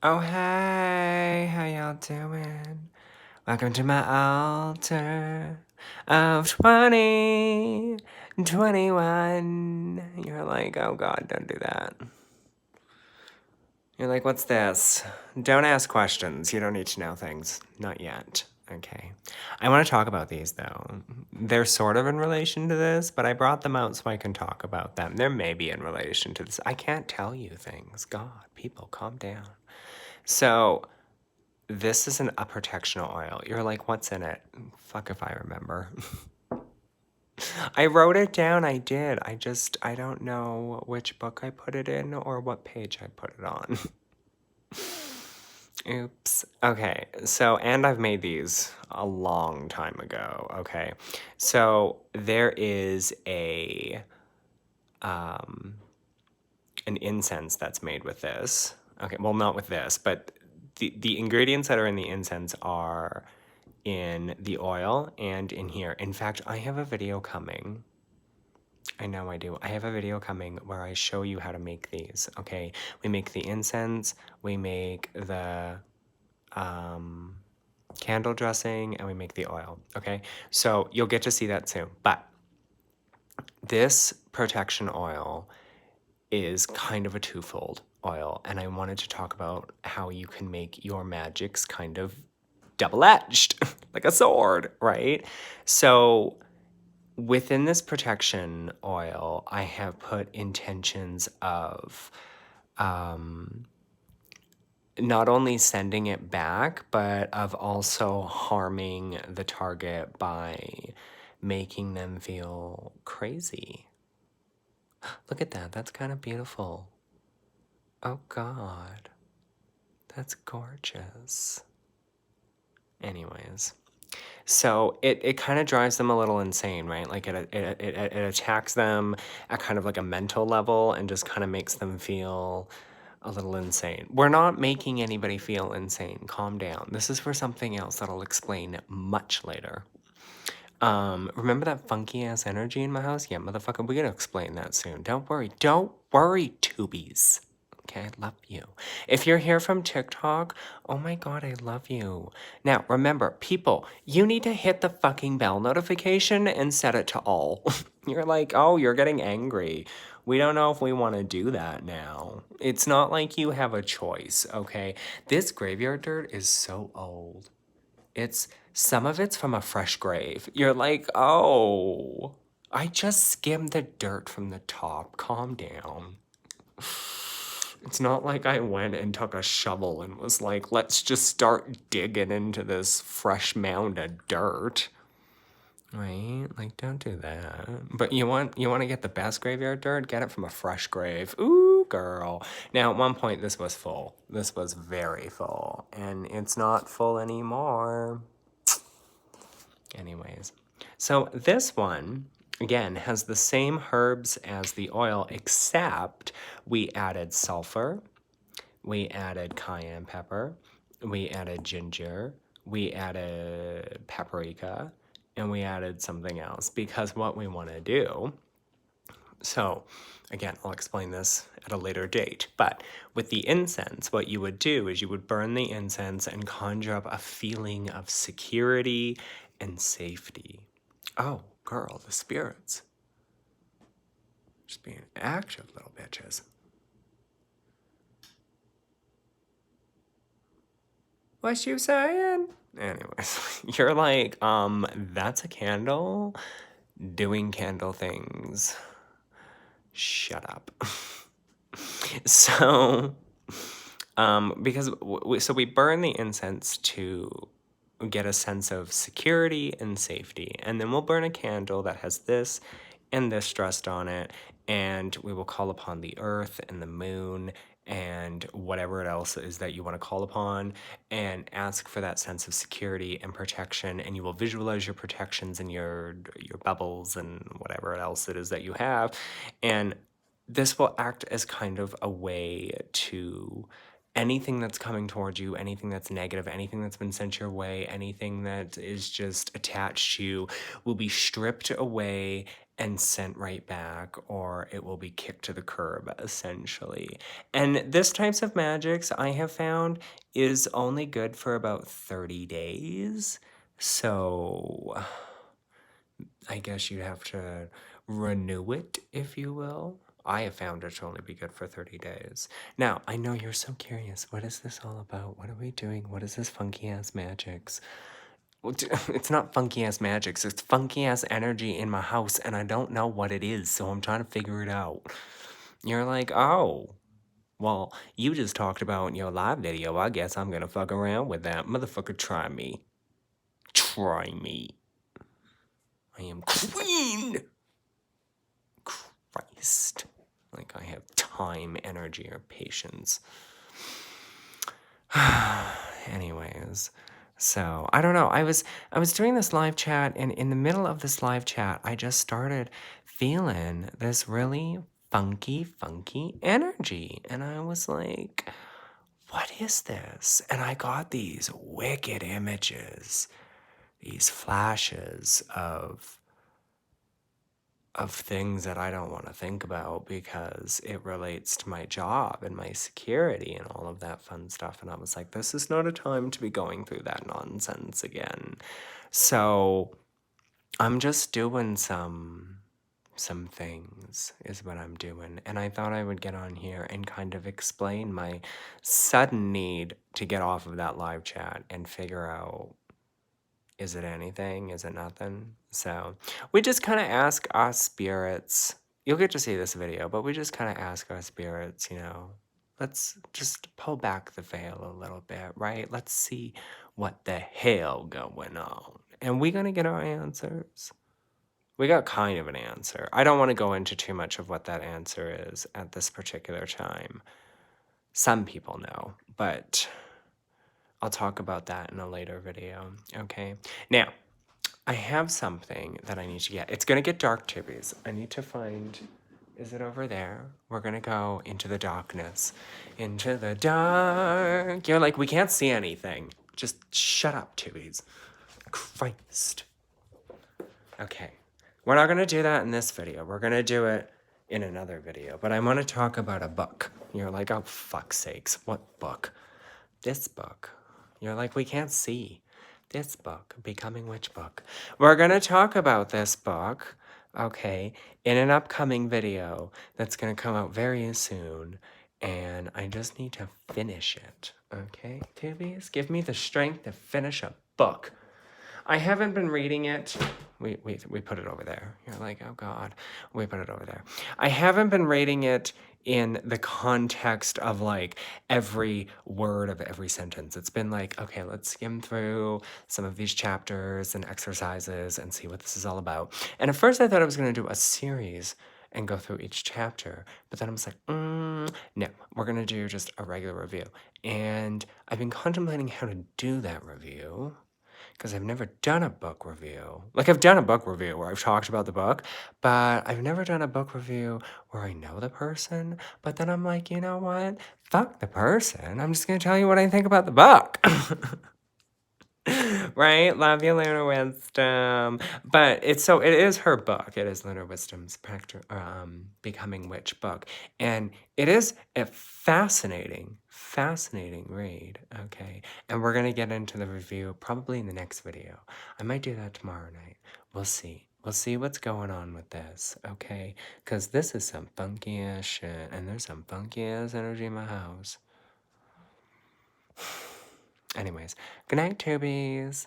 Oh, hey, how y'all doing? Welcome to my altar of 2021. You're like, oh God, don't do that. You're like, what's this? Don't ask questions. You don't need to know things. Not yet. Okay. I want to talk about these though. They're sort of in relation to this, but I brought them out so I can talk about them. They're maybe in relation to this. I can't tell you things. God, people, calm down. So, this is a protection oil. You're like, what's in it? Fuck if I remember. I wrote it down. I did. I don't know which book I put it in or what page I put it on. Oops. Okay. So, and I've made these a long time ago. Okay. So, there is an incense that's made with this. Okay. Well, not with this, but the ingredients that are in the incense are in the oil and in here. In fact, I have a video coming. I know I do. I have a video coming where I show you how to make these, okay? We make the incense, we make the candle dressing, and we make the oil, okay? So you'll get to see that soon. But this protection oil is kind of a twofold oil, and I wanted to talk about how you can make your magics kind of double-edged, like a sword, right? So within this protection oil, I have put intentions of not only sending it back, but of also harming the target by making them feel crazy. Look at that. That's kind of beautiful. Oh, God. That's gorgeous. Anyways. So it kind of drives them a little insane, right? Like it attacks them at kind of like a mental level and just kind of makes them feel a little insane. We're not making anybody feel insane. Calm down. This is for something else that I'll explain much later. Remember that funky ass energy in my house? Yeah, motherfucker, we're gonna explain that soon. Don't worry. Don't worry, tubies. Okay, I love you. If you're here from TikTok, oh my God, I love you. Now, remember, people, you need to hit the fucking bell notification and set it to all. You're like, oh, you're getting angry. We don't know if we want to do that now. It's not like you have a choice, okay? This graveyard dirt is so old. Some of it's from a fresh grave. You're like, oh, I just skimmed the dirt from the top. Calm down. It's not like I went and took a shovel and was like, let's just start digging into this fresh mound of dirt. Right? Like, don't do that. But you want to get the best graveyard dirt? Get it from a fresh grave. Ooh, girl. Now, at one point, this was full. This was very full. And it's not full anymore. Anyways. So this one, again, has the same herbs as the oil, except we added sulfur, we added cayenne pepper, we added ginger, we added paprika, and we added something else because what we want to do. So, again, I'll explain this at a later date, but with the incense, what you would do is you would burn the incense and conjure up a feeling of security and safety. Oh, girl, the spirits. Just being active little bitches. What you saying? Anyways, you're like, that's a candle doing candle things. Shut up. So, because we burn the incense to get a sense of security and safety, and then we'll burn a candle that has this and this dressed on it, and we will call upon the earth and the moon and whatever else is that you want to call upon and ask for that sense of security and protection, and you will visualize your protections and your bubbles and whatever else it is that you have, and this will act as kind of a way to anything that's coming towards you, anything that's negative, anything that's been sent your way, anything that is just attached to you will be stripped away and sent right back, or it will be kicked to the curb, essentially. And this types of magics I have found is only good for about 30 days. So I guess you have to renew it, if you will. I have found it to only be good for 30 days. Now, I know you're so curious. What is this all about? What are we doing? What is this funky ass magics? Well, it's not funky ass magics. It's funky ass energy in my house, and I don't know what it is, so I'm trying to figure it out. You're like, oh, well, you just talked about in your live video. I guess I'm gonna fuck around with that. Motherfucker, try me. Try me. I am queen. Christ. Like I have time, energy, or patience. Anyways, so I don't know. I was doing this live chat, and in the middle of this live chat, I just started feeling this really funky energy. And I was like, what is this? And I got these wicked images, these flashes of things that I don't want to think about because it relates to my job and my security and all of that fun stuff. And I was like, this is not a time to be going through that nonsense again. So I'm just doing some things is what I'm doing. And I thought I would get on here and kind of explain my sudden need to get off of that live chat and figure out, is it anything? Is it nothing? So we just kind of ask our spirits. You'll get to see this video, but we just kind of ask our spirits, you know, let's just pull back the veil a little bit, right? Let's see what the hell going on. And we're going to get our answers. We got kind of an answer. I don't want to go into too much of what that answer is at this particular time. Some people know, but I'll talk about that in a later video, okay? Now, I have something that I need to get. It's gonna get dark, Tibbies. I need to find, is it over there? We're gonna go into the darkness. Into the dark. You're like, we can't see anything. Just shut up, Tibbies. Christ. Okay, we're not gonna do that in this video. We're gonna do it in another video, but I wanna talk about a book. You're like, oh, fuck's sakes, what book? This book. You're like, we can't see. This book, Becoming Witch book. We're going to talk about this book, okay, in an upcoming video that's going to come out very soon. And I just need to finish it, okay? Tubies, give me the strength to finish a book. I haven't been reading it. We put it over there. You're like, oh God, we put it over there. I haven't been reading it in the context of like every word of every sentence. It's been like, okay, let's skim through some of these chapters and exercises and see what this is all about. And at first I thought I was going to do a series and go through each chapter, but then I was like, no, we're going to do just a regular review. And I've been contemplating how to do that review, because I've never done a book review. Like, I've done a book review where I've talked about the book, but I've never done a book review where I know the person, but then I'm like, you know what? Fuck the person. I'm just going to tell you what I think about the book. Right? Love you, Lunar Wisdom. But it is her book. It is Lunar Wisdom's Becoming Witch book. And it is a fascinating read. Okay. And we're going to get into the review probably in the next video. I might do that tomorrow night. We'll see. We'll see what's going on with this. Okay. Because this is some funky ass shit. And there's some funky ass energy in my house. Anyways, good night, Tubies.